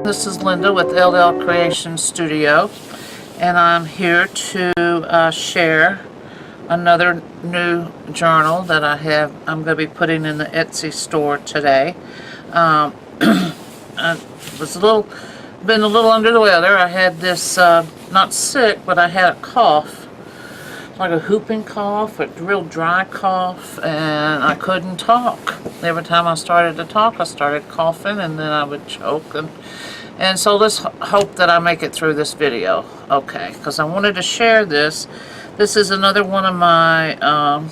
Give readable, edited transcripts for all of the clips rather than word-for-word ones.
This is Linda with LL Creation Studio, and I'm here to share another new journal that I'm going to be putting in the Etsy store today. I was been a little under the weather. I had this, not sick, but I had a cough, like a whooping cough, a real dry cough, and I couldn't talk. Every time I started to talk, I started coughing, and then I would choke. And so let's hope that I make it through this video, okay, because I wanted to share this. This is another one of my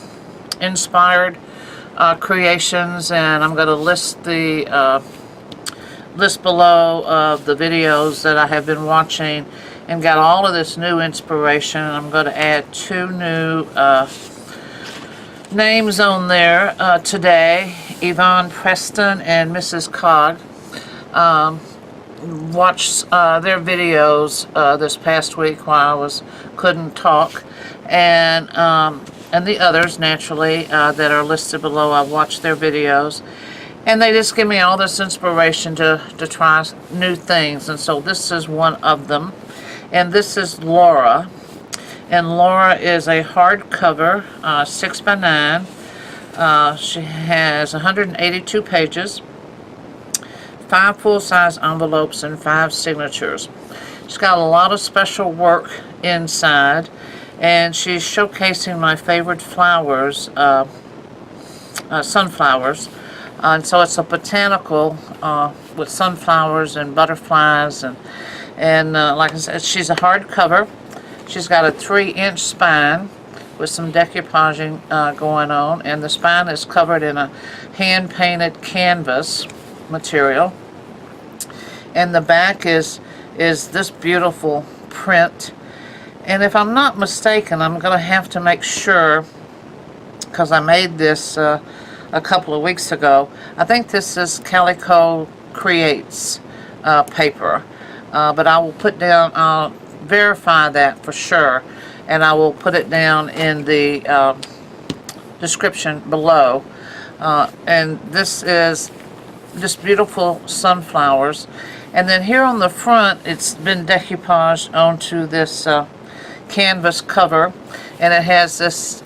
inspired creations, and I'm going to list the list below the videos that I have been watching and got all of this new inspiration. I'm going to add two new names on there today, Yvonne Preston and Mrs. Cog. Watched their videos this past week while I couldn't talk, and the others naturally that are listed below. I watched their videos, and they just give me all this inspiration to try new things, and so this is one of them. And this is Laura, and Laura is a hardcover 6x9. She has 182 pages, 5 full-size envelopes, and 5 signatures. She's got a lot of special work inside, and she's showcasing my favorite flowers, sunflowers. And so it's a botanical with sunflowers and butterflies, and like I said, she's a hardcover. She's got a 3-inch spine with some decoupaging going on, and the spine is covered in a hand-painted canvas material, and the back is this beautiful print. And if I'm not mistaken, I'm going to have to make sure, because I made this a couple of weeks ago. I think this is Calico Creates paper, but I will put down, I'll verify that for sure, and I will put it down in the description below. And this is just beautiful sunflowers, and then here on the front it's been decoupaged onto this canvas cover, and it has this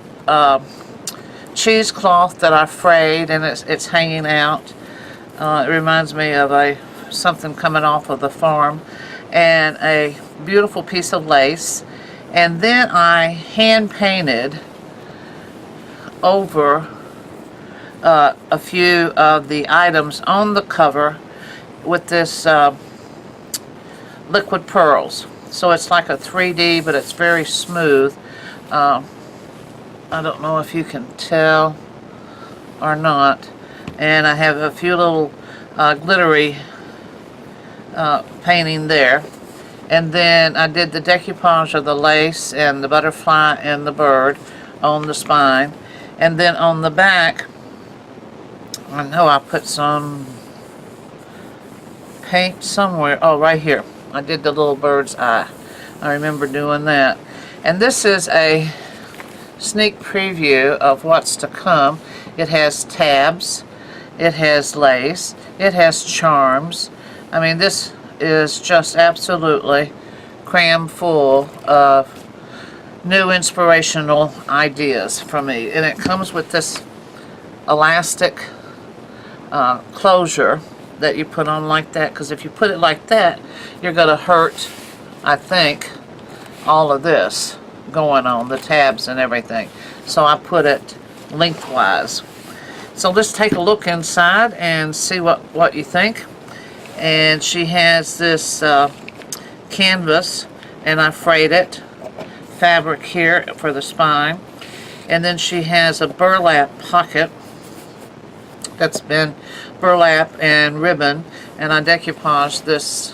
cheesecloth that I frayed, and it's hanging out. It reminds me of something coming off of the farm, and a beautiful piece of lace. And then I hand painted over a few of the items on the cover with this liquid pearls. So it's like a 3D, but it's very smooth. I don't know if you can tell or not. And I have a few little glittery painting there. And then I did the decoupage of the lace and the butterfly and the bird on the spine. And then on the back, I know I put some paint somewhere. Oh, right here. I did the little bird's eye. I remember doing that. And this is a sneak preview of what's to come. It has tabs. It has lace. It has charms. I mean, this is just absolutely crammed full of new inspirational ideas for me. And it comes with this elastic closure that you put on like that, because if you put it like that, you're going to hurt, I think, all of this going on, the tabs and everything. So I put it lengthwise. So let's take a look inside and see what you think. And she has this canvas, and I frayed it, fabric here for the spine. And then she has a burlap pocket that's been burlap and ribbon, and I decoupaged this.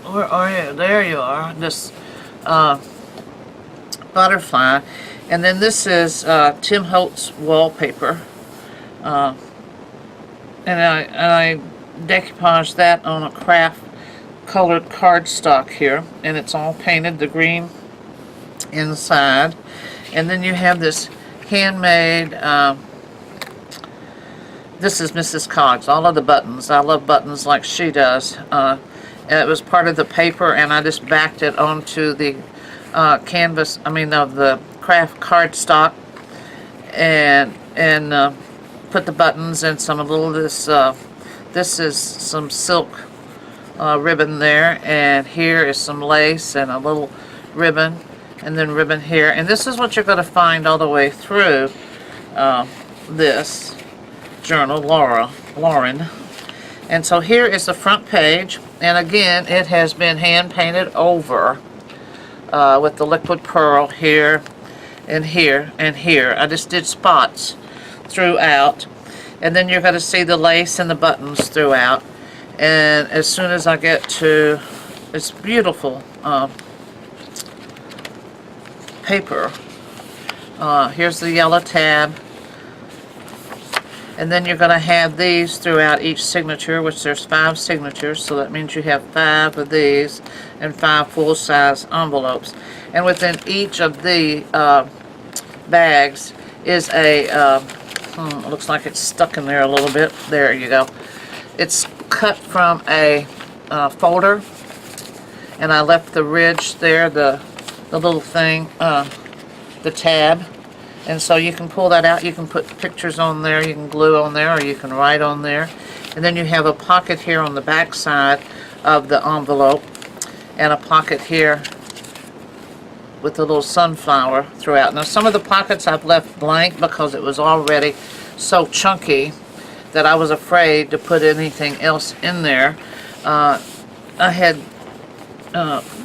Where are you? There you are. This butterfly. And then this is Tim Holtz wallpaper, and I decoupaged that on a craft colored cardstock here, and it's all painted the green inside. And then you have this handmade this is Mrs. Coggs. All of the buttons. I love buttons like she does. It was part of the paper, and I just backed it onto the canvas. I mean, of the craft cardstock, and put the buttons and some little this. This is some silk ribbon there, and here is some lace and a little ribbon, and then ribbon here. And this is what you're going to find all the way through this journal, Lauren. And so here is the front page, and again it has been hand painted over with the liquid pearl here and here and here. I just did spots throughout, and then you're going to see the lace and the buttons throughout. And as soon as I get to this beautiful paper, here's the yellow tab. And then you're going to have these throughout each signature, which there's 5 signatures, so that means you have 5 of these and 5 full-size envelopes. And within each of the bags is a, looks like it's stuck in there a little bit. There you go. It's cut from a folder, and I left the ridge there, the little thing, the tab. And so you can pull that out, you can put pictures on there, you can glue on there, or you can write on there. And then you have a pocket here on the back side of the envelope, and a pocket here with a little sunflower throughout. Now some of the pockets I've left blank because it was already so chunky that I was afraid to put anything else in there. I had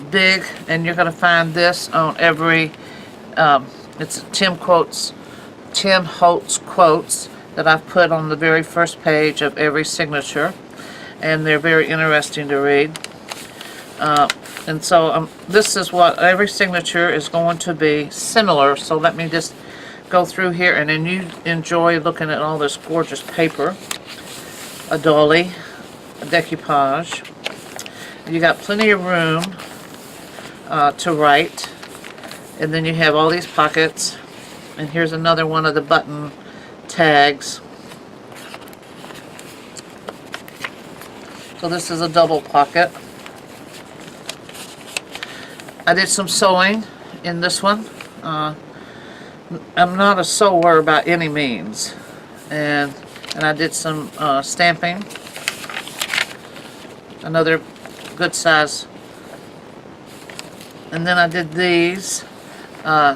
big, and you're going to find this on every it's Tim Holtz quotes that I've put on the very first page of every signature, and they're very interesting to read. And so this is what every signature is going to be similar. So let me just go through here, and then you enjoy looking at all this gorgeous paper. A dolly, a decoupage. You got plenty of room to write. And then you have all these pockets, and here's another one of the button tags. So this is a double pocket. I did some sewing in this one. I'm not a sewer by any means, and I did some stamping. Another good size. And then I did these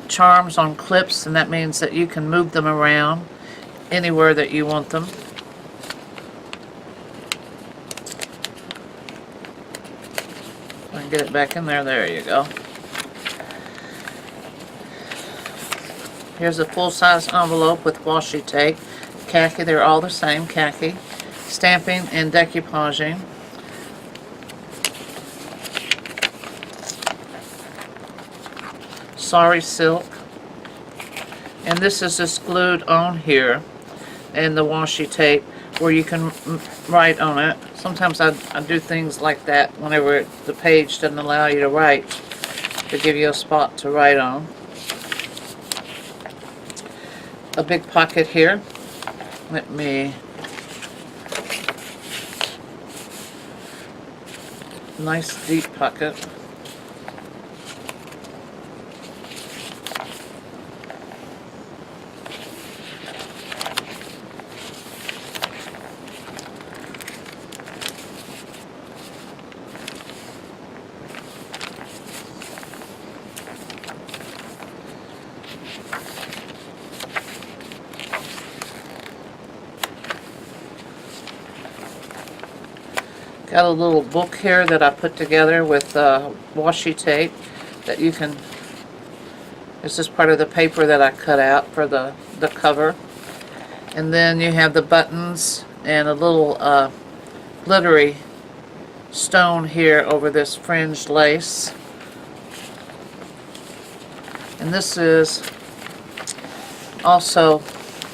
charms on clips, and that means that you can move them around anywhere that you want them. I can get it back in there. There you go. Here's a full-size envelope with washi tape, khaki. They're all the same, khaki. Stamping and decoupaging. Sari silk, and this is just glued on here, and the washi tape where you can write on it. Sometimes I do things like that whenever the page doesn't allow you to write, to give you a spot to write on. A big pocket here. Let me, nice deep pocket. Got a little book here that I put together with washi tape that you can, this is part of the paper that I cut out for the cover. And then you have the buttons and a little glittery stone here over this fringed lace. And this is also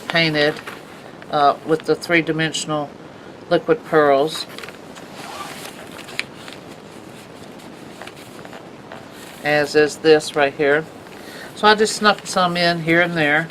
painted with the 3-dimensional liquid pearls, as is this right here. So I just snuck some in here and there.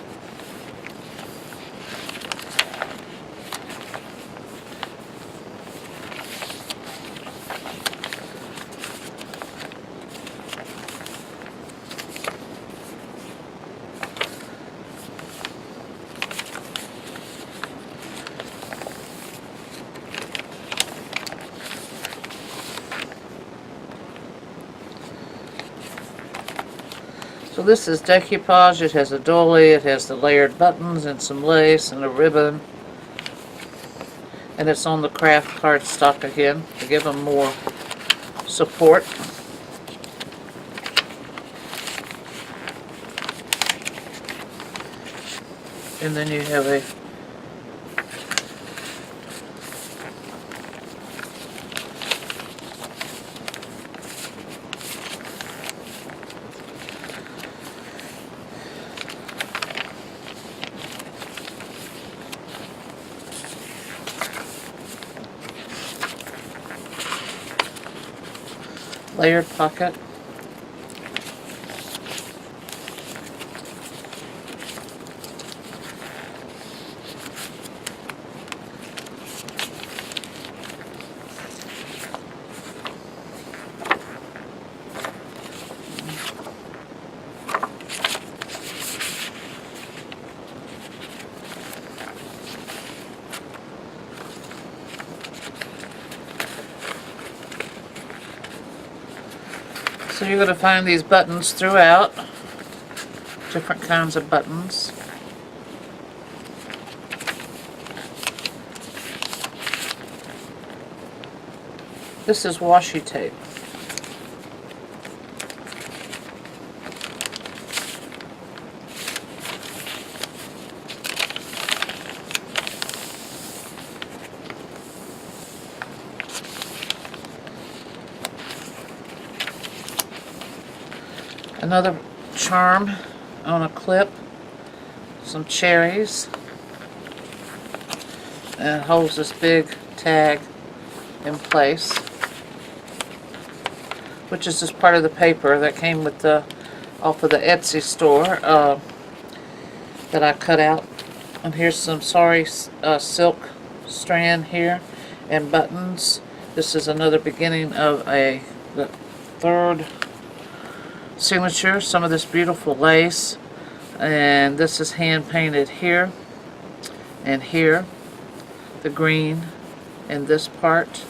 So this is decoupage. It has a dolly, it has the layered buttons and some lace and a ribbon. And it's on the craft cardstock again to give them more support. And then you have a layered pocket. So you're going to find these buttons throughout, different kinds of buttons. This is washi tape. Another charm on a clip, some cherries, and it holds this big tag in place, which is just part of the paper that came with the off of the Etsy store that I cut out. And here's some sari silk strand here and buttons. This is another beginning of the third signature. Some of this beautiful lace, and this is hand painted here and here, the green in this part.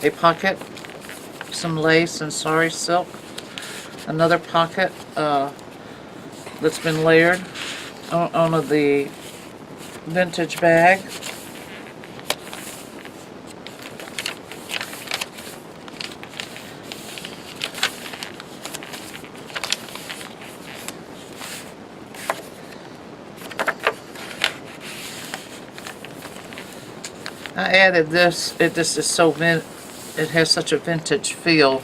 A pocket, some lace and sari silk. Another pocket that's been layered on the vintage bag. I added this. It just is so it has such a vintage feel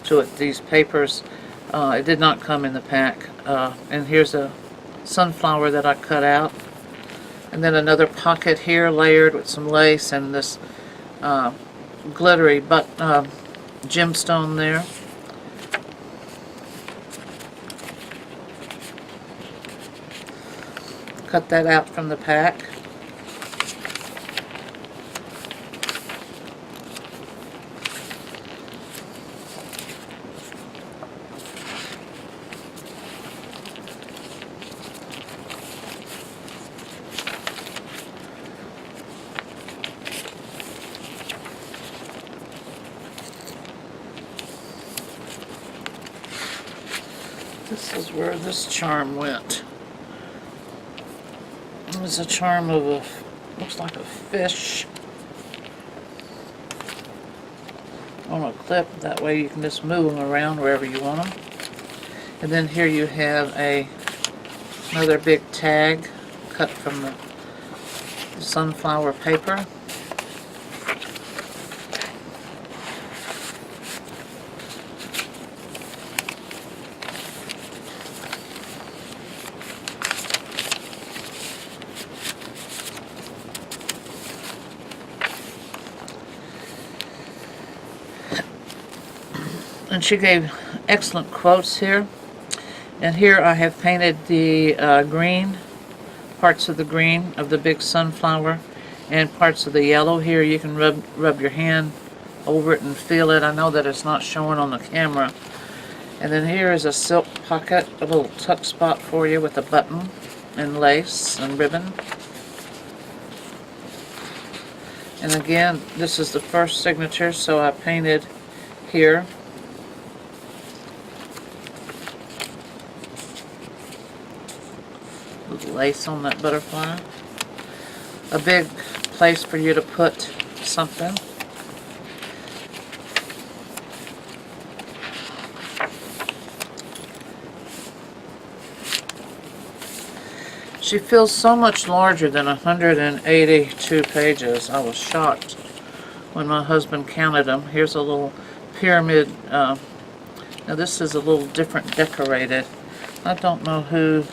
to it. These papers. It did not come in the pack. And here's a sunflower that I cut out, and then another pocket here layered with some lace and this glittery gemstone there. Cut that out from the pack. This is where this charm went. It was a charm of looks like a fish on a clip. That way you can just move them around wherever you want them. And then here you have another big tag cut from the sunflower paper. And she gave excellent quotes here. And here I have painted the green, parts of the green of the big sunflower, and parts of the yellow. Here you can rub your hand over it and feel it. I know that it's not showing on the camera. And then here is a silk pocket, a little tuck spot for you with a button and lace and ribbon. And again, this is the first signature, so I painted here lace on that butterfly. A big place for you to put something. She feels so much larger than 182 pages. I was shocked when my husband counted them. Here's a little pyramid. Now this is a little different decorated. I don't know who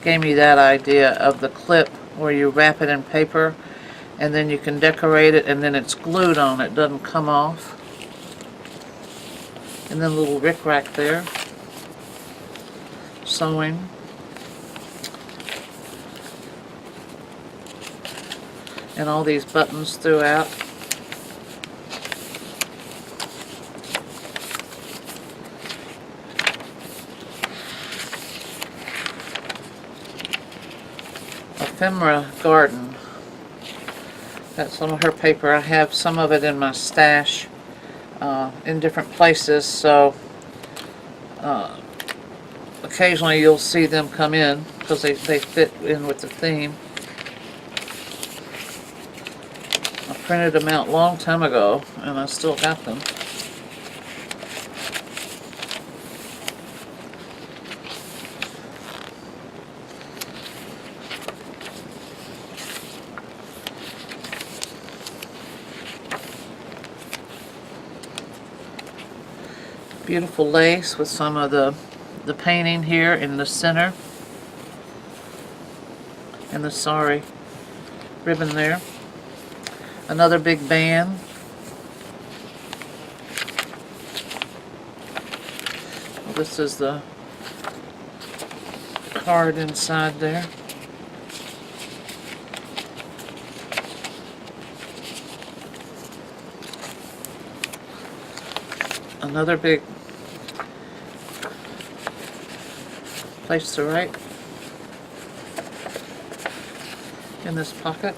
gave me that idea of the clip where you wrap it in paper and then you can decorate it and then it's glued on. It doesn't come off. And then a little rickrack there. Sewing. And all these buttons throughout. Ephemera Garden. That's some of her paper. I have some of it in my stash in different places, so occasionally you'll see them come in because they fit in with the theme. I printed them out a long time ago and I still got them. Beautiful lace with some of the painting here in the center. And the sari ribbon there. Another big band. Well, this is the card inside there. Another big place to write in this pocket.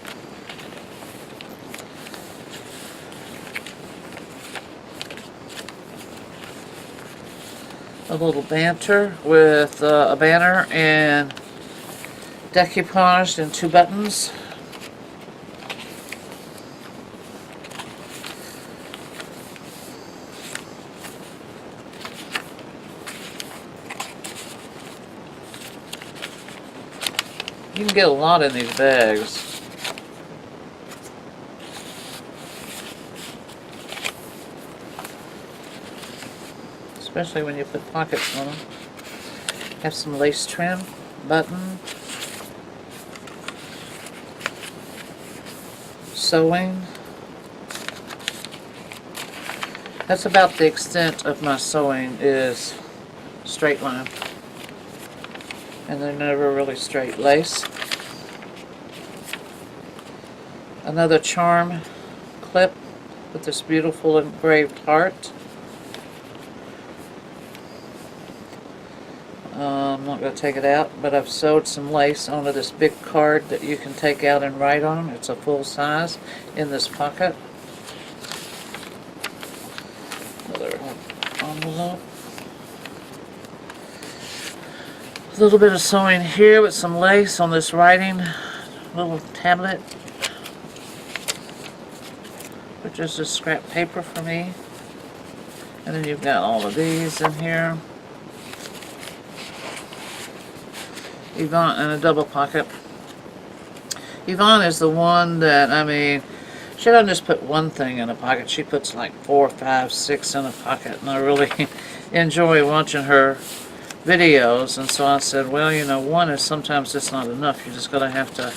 A little banter with a banner and decoupaged and 2 buttons. You can get a lot in these bags. Especially when you put pockets on them. Have some lace trim, button, sewing. That's about the extent of my sewing is straight line. And they're never really straight lace. Another charm clip with this beautiful engraved heart. I'm not going to take it out, but I've sewed some lace onto this big card that you can take out and write on. It's a full size in this pocket. Another envelope. A little bit of sewing here with some lace on this writing little tablet, which is just scrap paper for me. And then you've got all of these in here. Yvonne, and a double pocket. Yvonne is the one that, I mean, she doesn't just put one thing in a pocket. She puts like 4, 5, 6 in a pocket, and I really enjoy watching her videos. And so I said, well, you know, one is sometimes just not enough. You just gotta have to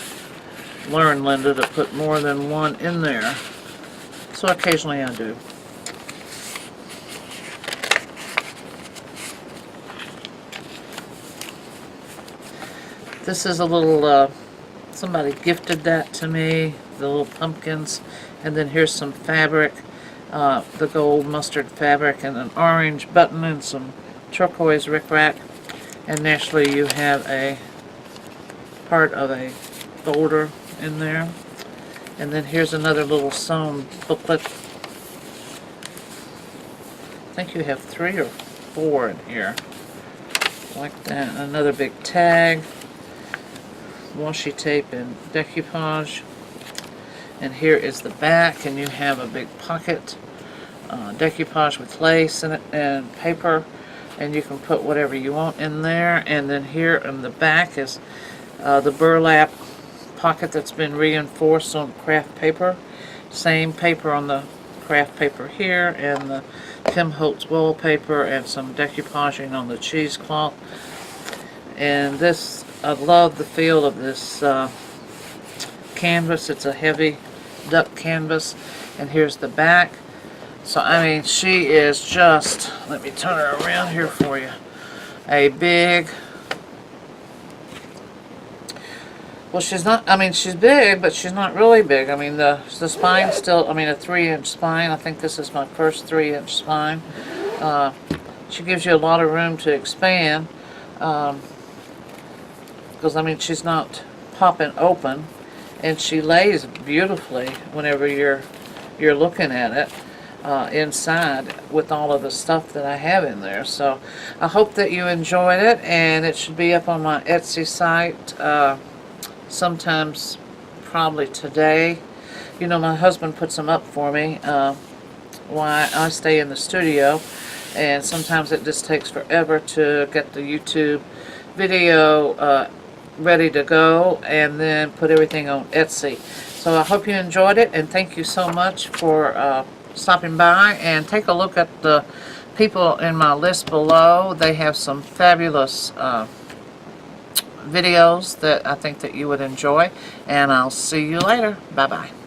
learn, Linda, to put more than one in there. So occasionally I do. This is a little, somebody gifted that to me, the little pumpkins. And then here's some fabric, the gold mustard fabric, and an orange button and some turquoise rickrack. And naturally you have a part of a folder in there. And then here's another little sewn booklet. I think you have 3 or 4 in here. Like that. Another big tag washi tape and decoupage. And here is the back, and you have a big pocket, decoupage with lace in it and paper, and you can put whatever you want in there. And then here in the back is the burlap pocket that's been reinforced on craft paper. Same paper on the craft paper here, and the Tim Holtz wallpaper, and some decoupaging on the cheesecloth. And this, I love the feel of this canvas. It's a heavy duck canvas. And here's the back. So I mean, she is just, let me turn her around here for you, a big, well, she's not, I mean, she's big, but she's not really big. I mean, the spine's still, I mean, a 3-inch spine. I think this is my first 3-inch spine. She gives you a lot of room to expand, because, I mean, she's not popping open, and she lays beautifully whenever you're looking at it inside with all of the stuff that I have in there. So I hope that you enjoyed it, and it should be up on my Etsy site sometimes, probably today. You know, my husband puts them up for me while I stay in the studio, and sometimes it just takes forever to get the YouTube video ready to go and then put everything on Etsy. So I hope you enjoyed it, and thank you so much for stopping by. And take a look at the people in my list below. They have some fabulous videos that I think that you would enjoy, and I'll see you later. Bye bye.